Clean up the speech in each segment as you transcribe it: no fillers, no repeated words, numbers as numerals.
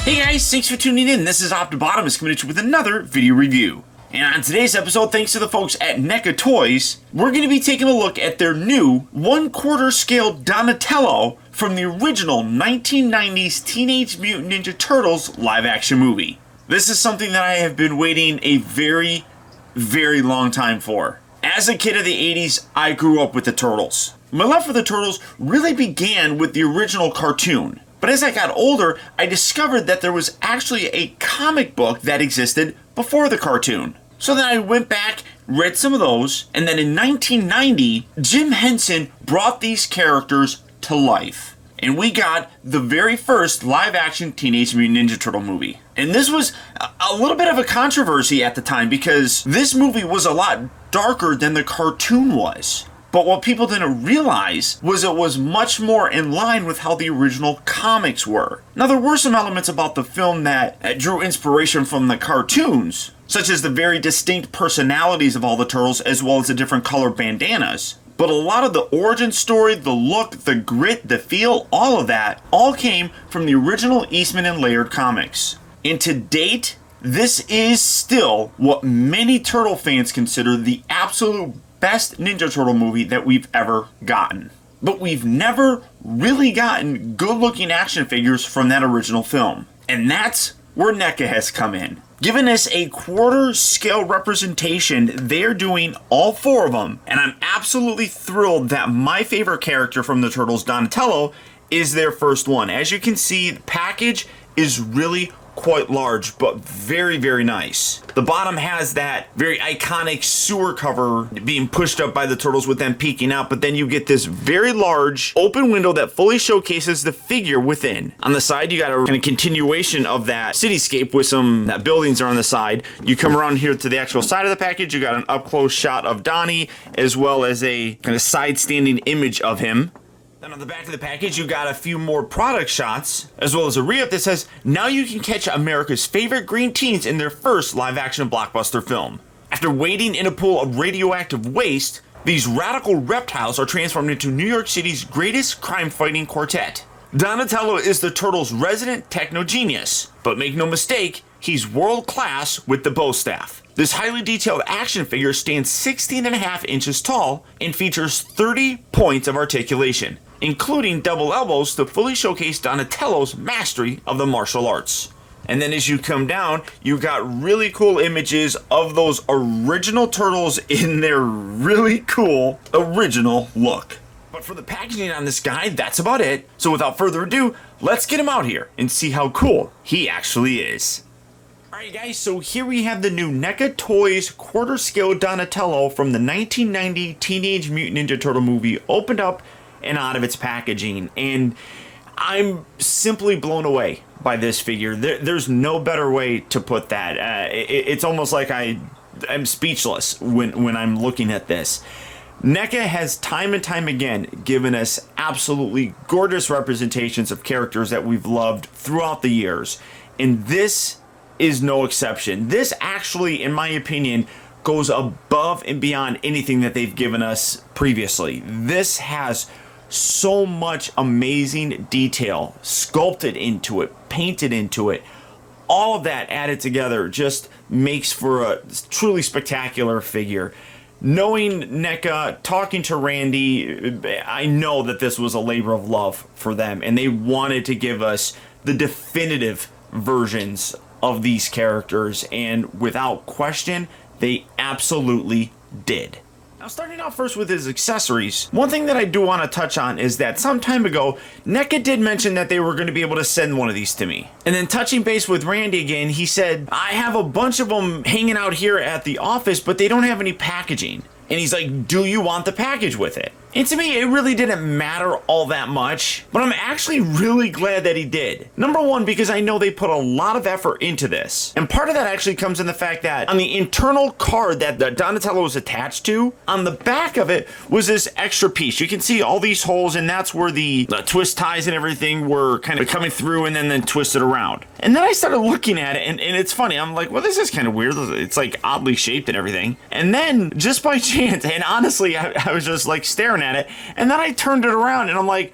Hey guys, thanks for tuning in. This is Optibotimus coming at you with another video review. And on today's episode, thanks to the folks at Neca Toys, we're going to be taking a look at their new 1/4 scale Donatello from the original 1990s Teenage Mutant Ninja Turtles live action movie. This is something that I have been waiting a very, very long time for. As a kid of the 80s, I grew up with the Turtles. My love for the Turtles really began with the original cartoon. But as I got older, I discovered that there was actually a comic book that existed before the cartoon. So then I went back, read some of those, and then in 1990, Jim Henson brought these characters to life. And we got the very first live-action Teenage Mutant Ninja Turtle movie. And this was a little bit of a controversy at the time because this movie was a lot darker than the cartoon was. But what people didn't realize was it was much more in line with how the original comics were. Now, there were some elements about the film that drew inspiration from the cartoons, such as the very distinct personalities of all the turtles as well as the different color bandanas. But a lot of the origin story, the look, the grit, the feel, all of that, all came from the original Eastman and Laird comics. And to date, this is still what many Turtle fans consider the absolute best Ninja Turtle movie that we've ever gotten. But we've never really gotten good-looking action figures from that original film. And that's where Neca has come in. Giving us a 1/4 scale representation, they're doing all 4 of them. And I'm absolutely thrilled that my favorite character from the Turtles, Donatello, is their first one. As you can see, the package is really quite large, but very, very nice. The bottom has that very iconic sewer cover being pushed up by the turtles with them peeking out, but then you get this very large open window that fully showcases the figure within. On the side, you got a kind of continuation of that cityscape with some buildings are on the side. You come around here to the actual side of the package, you got an up-close shot of Donnie, as well as a kind of side-standing image of him. Then on the back of the package, you got a few more product shots, as well as a re-up that says, now you can catch America's favorite green teens in their first live-action blockbuster film. After wading in a pool of radioactive waste, these radical reptiles are transformed into New York City's greatest crime-fighting quartet. Donatello is the Turtles' resident techno-genius, but make no mistake, he's world-class with the bow staff. This highly detailed action figure stands 16.5 inches tall and features 30 points of articulation, including double elbows to fully showcase Donatello's mastery of the martial arts. And then as you come down, you've got really cool images of those original turtles in their really cool original look. But for the packaging on this guy, that's about it. So without further ado, let's get him out here and see how cool he actually is. Alright guys, so here we have the new Neca Toys 1/4 scale Donatello from the 1990 Teenage Mutant Ninja Turtle movie opened up and out of its packaging. And I'm simply blown away by this figure. There's no better way to put that. It's almost like I'm speechless when I'm looking at this. Neca has time and time again given us absolutely gorgeous representations of characters that we've loved throughout the years. And this is no exception. This actually, in my opinion, goes above and beyond anything that they've given us previously. This has so much amazing detail sculpted into it, painted into it. All of that added together just makes for a truly spectacular figure. Knowing Neca, talking to Randy, I know that this was a labor of love for them, and they wanted to give us the definitive versions of these characters, and without question, they absolutely did. Now, starting out first with his accessories, one thing that I do want to touch on is that some time ago, Neca did mention that they were going to be able to send one of these to me. And then touching base with Randy again, he said, I have a bunch of them hanging out here at the office, but they don't have any packaging. And he's like, do you want the package with it? And to me, it really didn't matter all that much, but I'm actually really glad that he did. Number one, because I know they put a lot of effort into this. And part of that actually comes in the fact that on the internal card that the Donatello was attached to, on the back of it was this extra piece. You can see all these holes, and that's where the twist ties and everything were kind of coming through and then twisted around. And then I started looking at it, and it's funny. I'm like, well, this is kind of weird. It's like oddly shaped and everything. And then just by chance, and honestly, I was just like staring at it, and then I turned it around and I'm like,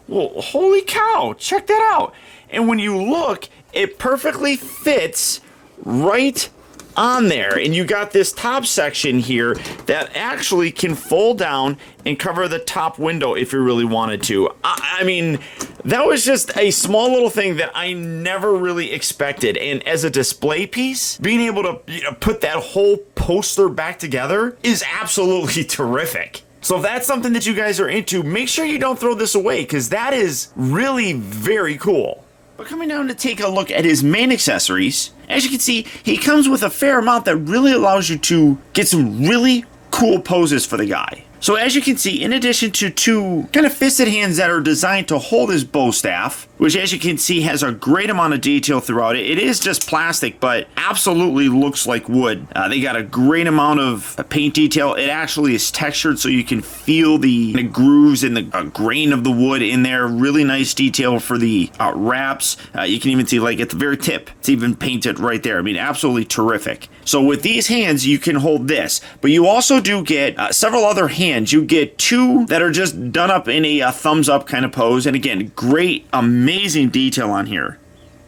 well, holy cow, check that out. And when you look, it perfectly fits right on there. And you got this top section here that actually can fold down and cover the top window if you really wanted to. I mean, that was just a small little thing that I never really expected. And as a display piece, being able to put that whole poster back together is absolutely terrific. So if that's something that you guys are into, make sure you don't throw this away, because that is really very cool. But coming down to take a look at his main accessories, as you can see, he comes with a fair amount that really allows you to get some really cool poses for the guy. So as you can see, in addition to two kind of fisted hands that are designed to hold his bow staff, which as you can see has a great amount of detail throughout it. It is just plastic, but absolutely looks like wood. They got a great amount of paint detail. It actually is textured so you can feel the grooves and the grain of the wood in there. Really nice detail for the wraps. You can even see like at the very tip, it's even painted right there. I mean, absolutely terrific. So with these hands, you can hold this, but you also do get several other hands. You get two that are just done up in a thumbs up kind of pose. And again, great, amazing detail on here.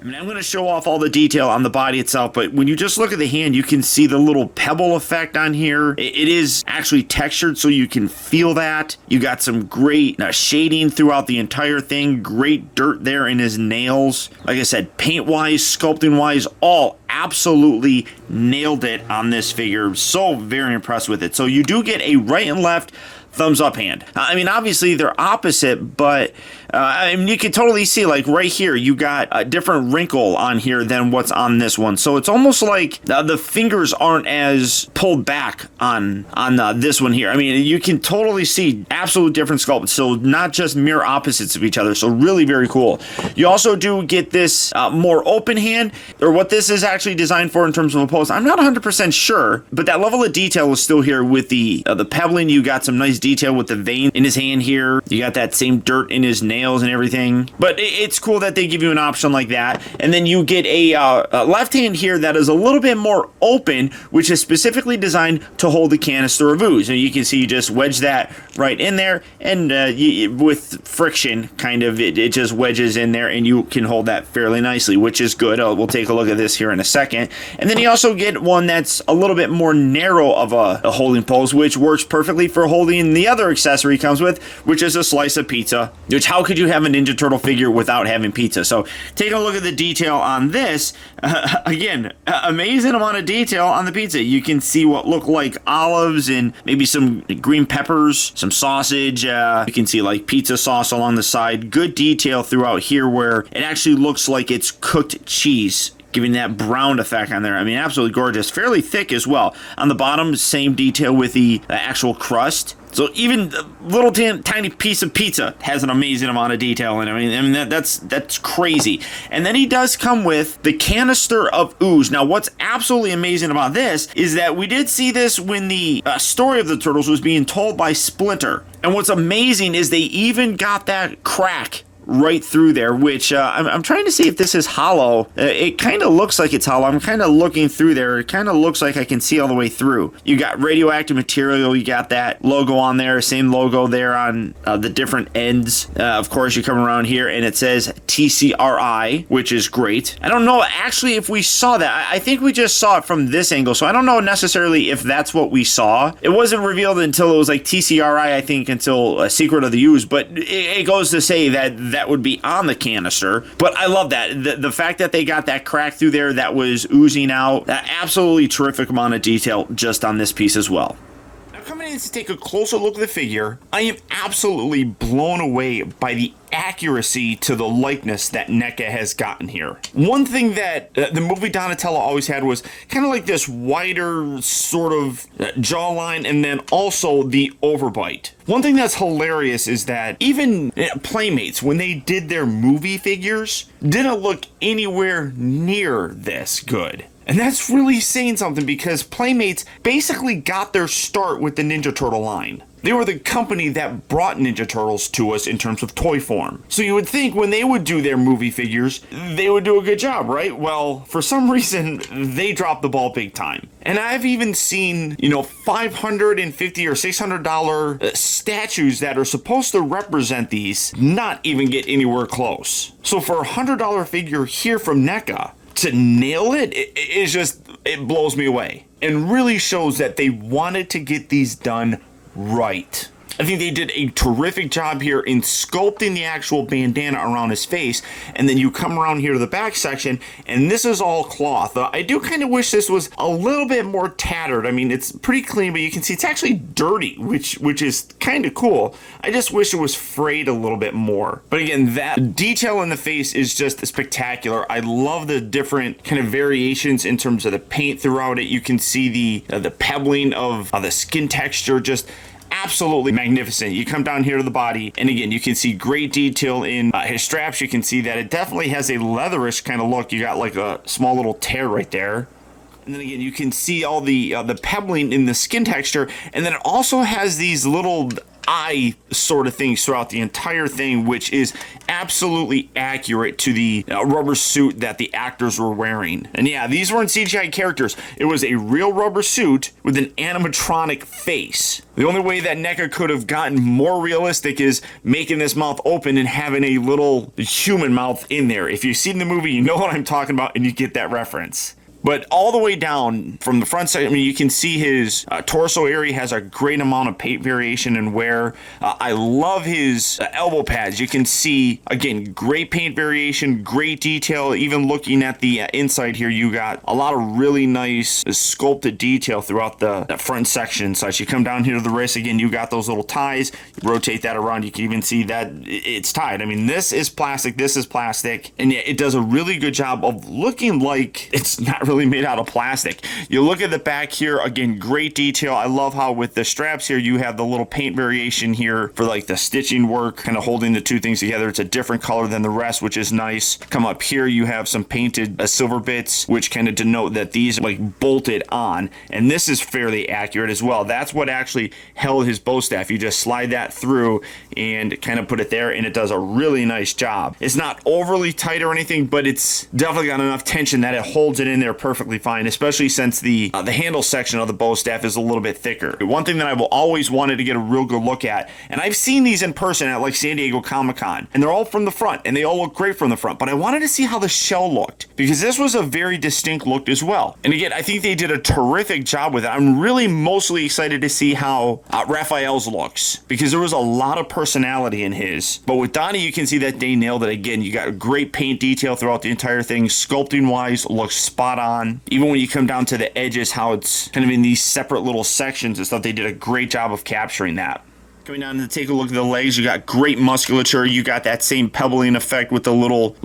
I mean, I'm going to show off all the detail on the body itself, but when you just look at the hand, you can see the little pebble effect on here. It is actually textured, so you can feel that. You got some great shading throughout the entire thing. Great dirt there in his nails. Like I said, paint-wise, sculpting-wise, all absolutely nailed it on this figure. So very impressed with it. So you do get a right and left thumbs up hand. I mean, obviously they're opposite, but I mean, you can totally see like right here, you got a different wrinkle on here than what's on this one. So it's almost like the fingers aren't as pulled back on this one here. I mean, you can totally see absolute different sculpts. So not just mirror opposites of each other. So really very cool. You also do get this more open hand, or what this is actually designed for in terms of a pose. I'm not 100% sure, but that level of detail is still here with the pebbling. You got some nice detail with the vein in his hand here. You got that same dirt in his nails and everything. But it's cool that they give you an option like that. And then you get a left hand here that is a little bit more open, which is specifically designed to hold the canister of ooze. And you can see you just wedge that right in there, and with friction, kind of, it just wedges in there, and you can hold that fairly nicely, which is good. We'll take a look at this here in a second. And then you also get one that's a little bit more narrow of a holding pose, which works perfectly for holding the other accessory it comes with, which is a slice of pizza. Which, how could you have a Ninja Turtle figure without having pizza? So take a look at the detail on this. Again, amazing amount of detail on the pizza. You can see what look like olives and maybe some green peppers, some sausage. You can see like pizza sauce along the side. Good detail throughout here where it actually looks like it's cooked cheese, giving that brown effect on there. I mean, absolutely gorgeous. Fairly thick as well. On the bottom, same detail with the actual crust. So even a little tiny piece of pizza has an amazing amount of detail in it. I mean that's crazy. And then he does come with the canister of ooze. Now, what's absolutely amazing about this is that we did see this when the story of the Turtles was being told by Splinter. And what's amazing is they even got that crack right through there, which I'm trying to see if this is hollow. It kind of looks like it's hollow. I'm kind of looking through there. It kind of looks like I can see all the way through. You got radioactive material. You got that logo on there. Same logo there on the different ends. Of course, you come around here and it says TCRI, which is great. I don't know actually if we saw that. I think we just saw it from this angle, so I don't know necessarily if that's what we saw. It wasn't revealed until it was like TCRI, I think, until Secret of the Ooze, but it goes to say that would be on the canister. But I love that. The fact that they got that crack through there that was oozing out, that absolutely terrific amount of detail just on this piece as well. Now, coming in to take a closer look at the figure, I am absolutely blown away by the accuracy to the likeness that Neca has gotten here. One thing that the movie Donatello always had was kind of like this wider sort of jawline, and then also the overbite. One thing that's hilarious is that even Playmates, when they did their movie figures, didn't look anywhere near this good. And that's really saying something, because Playmates basically got their start with the Ninja Turtle line. They were the company that brought Ninja Turtles to us in terms of toy form. So you would think when they would do their movie figures, they would do a good job, right? Well, for some reason, they dropped the ball big time. And I've even seen, $550 or $600 statues that are supposed to represent these not even get anywhere close. So for a $100 figure here from Neca, to nail it, it blows me away. And really shows that they wanted to get these done right. I think they did a terrific job here in sculpting the actual bandana around his face, and then you come around here to the back section, and this is all cloth. I do kind of wish this was a little bit more tattered. I mean, it's pretty clean, but you can see it's actually dirty, which is kind of cool. I just wish it was frayed a little bit more. But again, that detail in the face is just spectacular. I love the different kind of variations in terms of the paint throughout it. You can see the pebbling of the skin texture, just absolutely magnificent. You come down here to the body, and again, you can see great detail in his straps. You can see that it definitely has a leatherish kind of look. You got like a small little tear right there. And then again, you can see all the pebbling in the skin texture, and then it also has these little eye sort of things throughout the entire thing, which is absolutely accurate to the rubber suit that the actors were wearing. And yeah, these weren't CGI characters. It was a real rubber suit with an animatronic face. The only way that Neca could have gotten more realistic is making this mouth open and having a little human mouth in there. If you've seen the movie, you know what I'm talking about, and you get that reference. But all the way down from the front side, I mean, you can see his torso area has a great amount of paint variation and wear. I love his elbow pads. You can see, again, great paint variation, great detail. Even looking at the inside here, you got a lot of really nice sculpted detail throughout the front section. So as you come down here to the wrist, again, you got those little ties. You rotate that around, you can even see that it's tied. I mean, this is plastic, and yet it does a really good job of looking like it's not really made out of plastic. You look at the back here, again, great detail. I love how with the straps here, you have the little paint variation here for like the stitching work, kind of holding the two things together. It's a different color than the rest, which is nice. Come up here, you have some painted silver bits, which kind of denote that these are like bolted on, and this is fairly accurate as well. That's what actually held his bow staff. You just slide that through and kind of put it there, and it does a really nice job. It's not overly tight or anything, but it's definitely got enough tension that it holds it in there perfectly fine, especially since the handle section of the bow staff is a little bit thicker. One thing that I've always wanted to get a real good look at, and I've seen these in person at like San Diego Comic-Con, and they're all from the front, and they all look great from the front, but I wanted to see how the shell looked, because this was a very distinct look as well. And again, I think they did a terrific job with it. I'm really mostly excited to see how Raphael's looks, because there was a lot of personality in his. But with Donnie, you can see that they nailed it again. You got great paint detail throughout the entire thing. Sculpting wise, looks spot on. Even when you come down to the edges, how it's kind of in these separate little sections and stuff, they did a great job of capturing that. Coming down to take a look at the legs, you got great musculature. You got that same pebbling effect with the little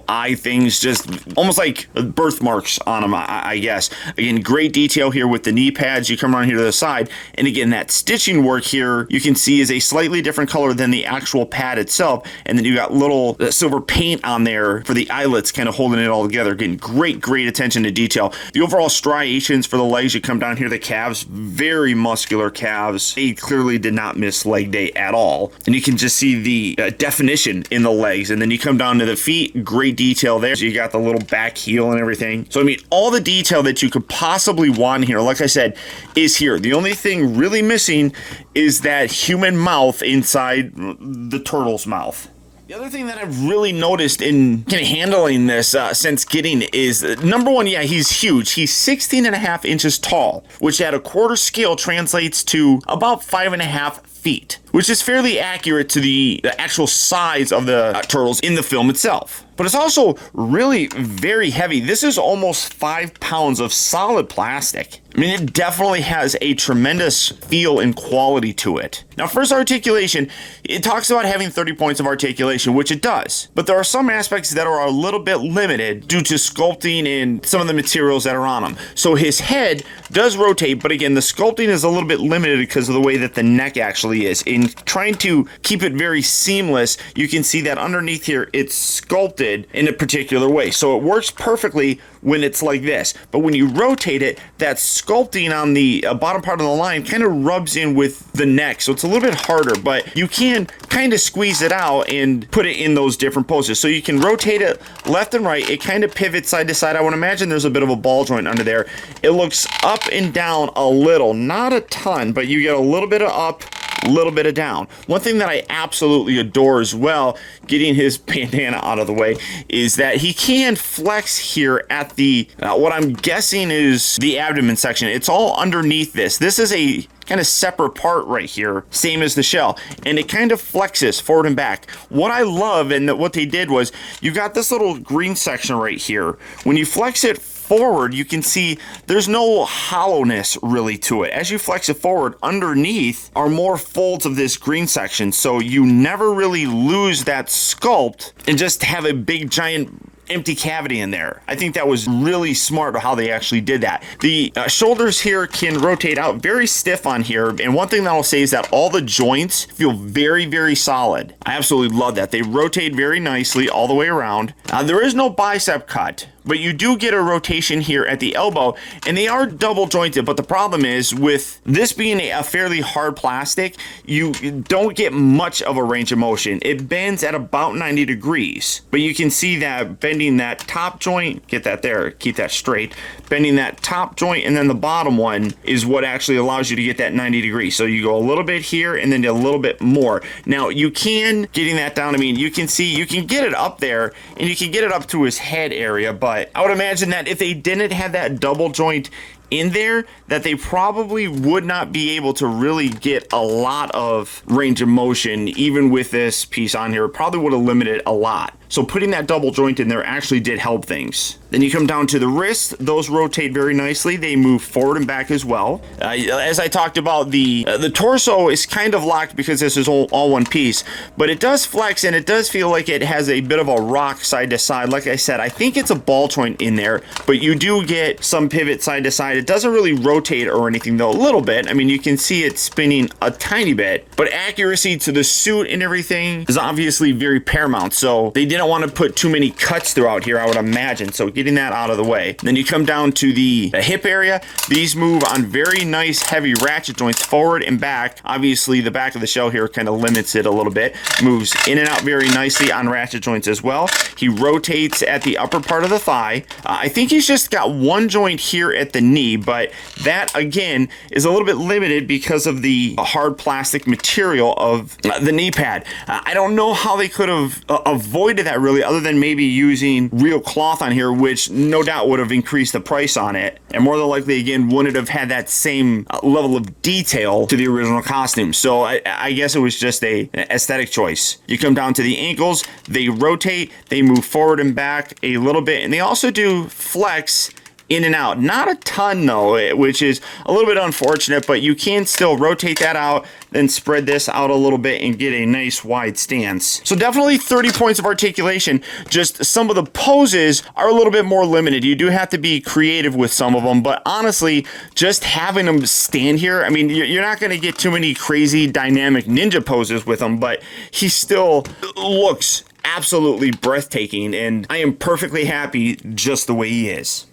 eye things, just almost like birthmarks on them, I guess. Again, great detail here with the knee pads. You come around here to the side, and again, that stitching work here, you can see is a slightly different color than the actual pad itself. And then you got little silver paint on there for the eyelets, kind of holding it all together. Again, great attention to detail. The overall striations for the legs, you come down here, the calves, very muscular calves. They clearly did not miss leg day at all, and you can just see the definition in the legs. And then you come down to the feet, great detail there. So you got the little back heel and everything. So I mean, all the detail that you could possibly want here, like I said, is here. The only thing really missing is that human mouth inside the turtle's mouth. The other thing that I've really noticed in kind of handling this since getting it is, number one, yeah, he's huge. He's 16.5 inches tall, which at a quarter scale translates to about 5.5 feet, which is fairly accurate to the actual size of the turtles in the film itself. But it's also really very heavy. This is almost 5 pounds of solid plastic. I mean, it definitely has a tremendous feel and quality to it. Now, first, articulation. It talks about having 30 points of articulation, which it does. But there are some aspects that are a little bit limited due to sculpting and some of the materials that are on them. So his head does rotate, but again, the sculpting is a little bit limited because of the way that the neck actually is. In trying to keep it very seamless, you can see that underneath here, it's sculpted in a particular way. So it works perfectly when it's like this. But when you rotate it, that sculpting on the bottom part of the line kind of rubs in with the neck. So it's a little bit harder, but you can kind of squeeze it out and put it in those different poses. So you can rotate it left and right. It kind of pivots side to side. I would imagine there's a bit of a ball joint under there. It looks up and down a little, not a ton, but you get a little bit of up, a little bit of down. One thing that I absolutely adore as well, getting his bandana out of the way, is that he can flex here at the, what I'm guessing is the abdomen section. It's all underneath this. This is a kind of separate part right here, same as the shell, and it kind of flexes forward and back. What I love and what they did was you got this little green section right here. When you flex it forward, you can see there's no hollowness really to it. As you flex it forward, underneath are more folds of this green section, so you never really lose that sculpt and just have a big giant empty cavity in there. I think that was really smart how they actually did that. The shoulders here can rotate out very stiff on here, and one thing that I'll say is that all the joints feel very, very solid. I absolutely love that. They rotate very nicely all the way around. There is no bicep cut, but you do get a rotation here at the elbow, and they are double jointed. But the problem is, with this being a fairly hard plastic, you don't get much of a range of motion. It bends at about 90 degrees, but you can see that bending that top joint, get that there, keep that straight, bending that top joint and then the bottom one is what actually allows you to get that 90 degrees. So you go a little bit here and then a little bit more. Now you can, getting that down, I mean, you can see, you can get it up there and you can get it up to his head area, but I would imagine that if they didn't have that double joint in there, that they probably would not be able to really get a lot of range of motion. Even with this piece on here, it probably would have limited a lot. So putting that double joint in there actually did help things. Then you come down to the wrists. Those rotate very nicely. They move forward and back as well. As I talked about, the torso is kind of locked because this is all one piece, but it does flex and it does feel like it has a bit of a rock side to side. Like I said, I think it's a ball joint in there, but you do get some pivot side to side. It doesn't really rotate or anything though, a little bit. I mean, you can see it spinning a tiny bit, but accuracy to the suit and everything is obviously very paramount. So they didn't want to put too many cuts throughout here, I would imagine. So getting that out of the way. Then you come down to the hip area. These move on very nice heavy ratchet joints forward and back. Obviously the back of the shell here kind of limits it a little bit. Moves in and out very nicely on ratchet joints as well. He rotates at the upper part of the thigh. I think he's just got one joint here at the knee, but that again is a little bit limited because of the hard plastic material of the knee pad. I don't know how they could have avoided that really, other than maybe using real cloth on here, which no doubt would have increased the price on it, and more than likely again wouldn't have had that same level of detail to the original costume. So I guess it was just a aesthetic choice. You come down to the ankles. They rotate, they move forward and back a little bit, and they also do flex in and out. Not a ton though, which is a little bit unfortunate, but you can still rotate that out, then spread this out a little bit and get a nice wide stance. So definitely 30 points of articulation. Just some of the poses are a little bit more limited. You do have to be creative with some of them, but honestly, just having them stand here, I mean, you're not going to get too many crazy dynamic ninja poses with him, but he still looks absolutely breathtaking, and I am perfectly happy just the way he is.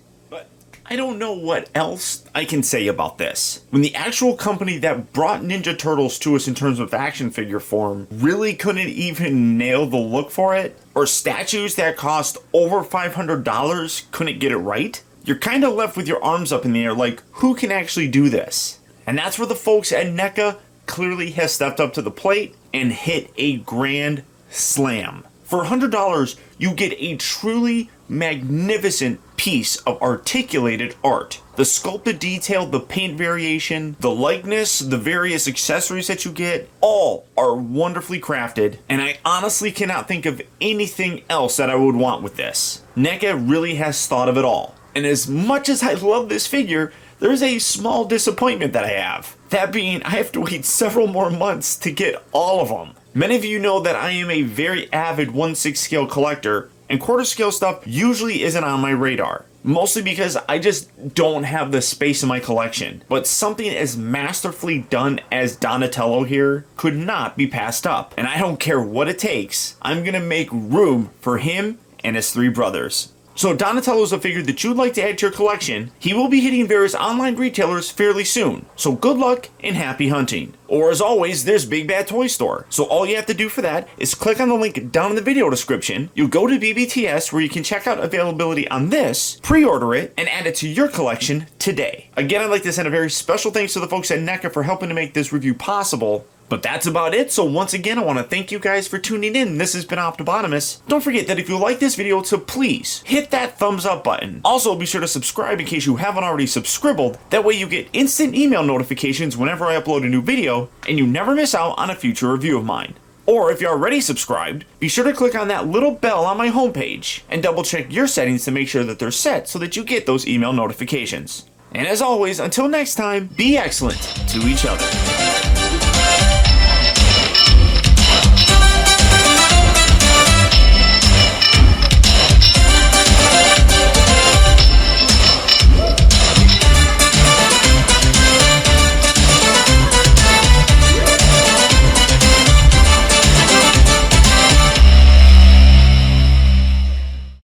I don't know what else I can say about this. When the actual company that brought Ninja Turtles to us in terms of action figure form really couldn't even nail the look for it, or statues that cost over $500 couldn't get it right, you're kind of left with your arms up in the air like, who can actually do this? And that's where the folks at Neca clearly has stepped up to the plate and hit a grand slam. For $100, you get a truly magnificent piece of articulated art. The sculpted detail, the paint variation, the likeness, the various accessories that you get, all are wonderfully crafted, and I honestly cannot think of anything else that I would want with this. Neca really has thought of it all. And as much as I love this figure, there's a small disappointment that I have. That being, I have to wait several more months to get all of them. Many of you know that I am a very avid 1/6 scale collector, and quarter scale stuff usually isn't on my radar. Mostly because I just don't have the space in my collection. But something as masterfully done as Donatello here could not be passed up. And I don't care what it takes, I'm gonna make room for him and his three brothers. So if Donatello is a figure that you'd like to add to your collection, he will be hitting various online retailers fairly soon. So good luck and happy hunting. Or as always, there's Big Bad Toy Store. So all you have to do for that is click on the link down in the video description. You'll go to BBTS where you can check out availability on this, pre-order it, and add it to your collection today. Again, I'd like to send a very special thanks to the folks at Neca for helping to make this review possible. But that's about it, so once again I want to thank you guys for tuning in. This has been Optibotimus. Don't forget that if you like this video to please hit that thumbs up button. Also be sure to subscribe in case you haven't already subscribed. That way you get instant email notifications whenever I upload a new video, and you never miss out on a future review of mine. Or if you're already subscribed, be sure to click on that little bell on my homepage and double check your settings to make sure that they're set so that you get those email notifications. And as always, until next time, be excellent to each other.